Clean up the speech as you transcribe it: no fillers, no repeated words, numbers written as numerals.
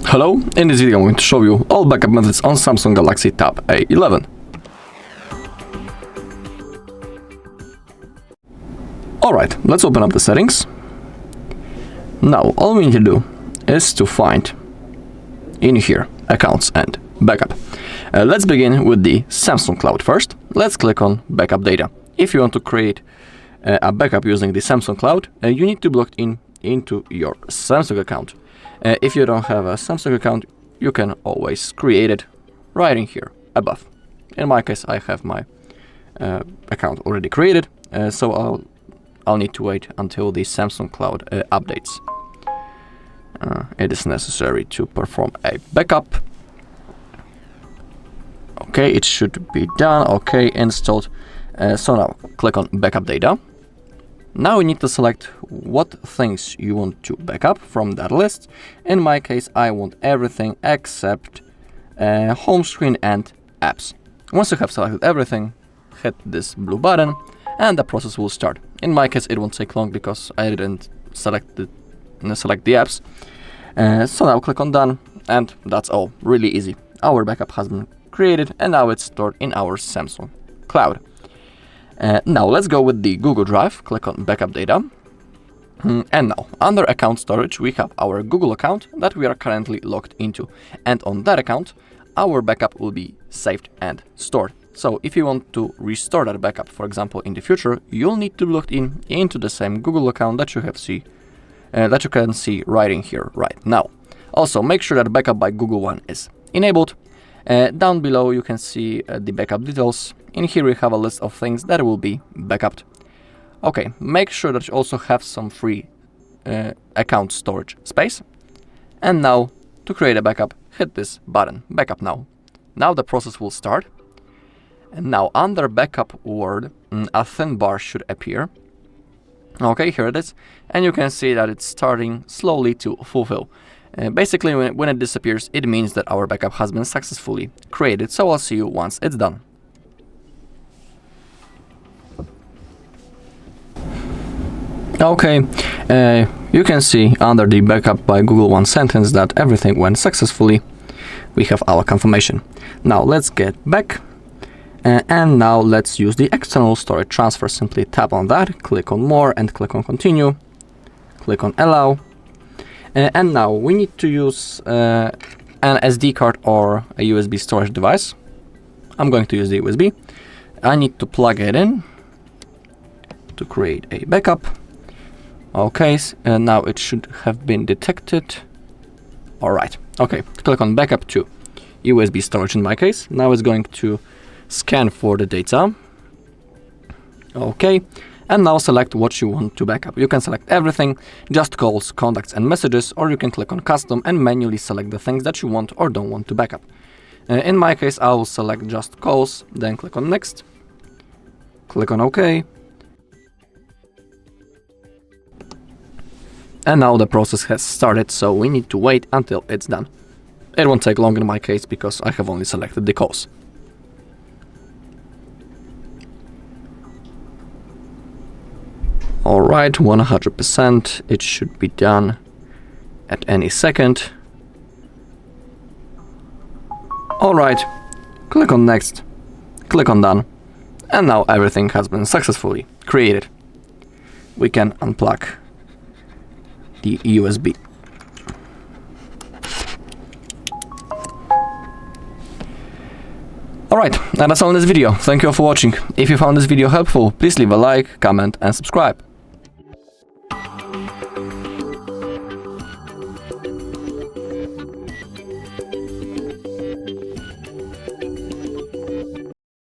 Hello, in this video I'm going to show you all backup methods on Samsung Galaxy Tab A11. Alright, let's open up the settings. Now, all we need to do is to find in here accounts and backup. Let's begin with the Samsung Cloud first. Let's click on backup data. If you want to create a backup using the Samsung Cloud, you need to be logged into your Samsung account. If you don't have a Samsung account, you can always create it right in here above. In my case, I have my account already created, so I'll need to wait until the Samsung Cloud updates. It is necessary to perform a backup. Okay, it should be done. Okay, installed. So now click on backup data. Now you need to select what things you want to backup from that list. In my case, I want everything except home screen and apps. Once you have selected everything, hit this blue button and the process will start. In my case, it won't take long because I didn't select the apps. So now click on done, and that's all. Really easy. Our backup has been created and now it's stored in our Samsung Cloud. Now let's go with the Google Drive. Click on backup data. And now under account storage, we have our Google account that we are currently logged into. And on that account, our backup will be saved and stored. So if you want to restore that backup, for example, in the future, you'll need to be logged into the same Google account that you can see right in here right now. Also, make sure that backup by Google One is enabled. Down below, you can see the backup details. In here, we have a list of things that will be backupped. Okay, make sure that you also have some free account storage space. And now, to create a backup, hit this button, backup now. Now the process will start. And now under backup word, a thin bar should appear. Okay, here it is. And you can see that it's starting slowly to fulfill. Basically, when it disappears, it means that our backup has been successfully created. So I'll see you once it's done. Okay, you can see under the backup by Google One sentence that everything went successfully. We have our confirmation. Now let's get back. And now let's use the external storage transfer. Simply tap on that, click on more and click on continue. Click on allow. And now we need to use an SD card or a USB storage device. I'm going to use the USB. I need to plug it in to create a backup. Okay, and now it should have been detected. All right. Okay, click on backup to USB storage in my case. Now it's going to scan for the data. Okay, and now select what you want to backup. You can select everything, just calls, contacts and messages, or you can click on custom and manually select the things that you want or don't want to backup. In my case, I will select just calls, then click on next, click on OK. And now the process has started, so we need to wait until it's done. It won't take long in my case because I have only selected the calls. Alright, 100%. It should be done at any second. Alright, click on next, click on done, and now everything has been successfully created. We can unplug the USB. Alright, and that's all in this video. Thank you all for watching. If you found this video helpful, please leave a like, comment and subscribe.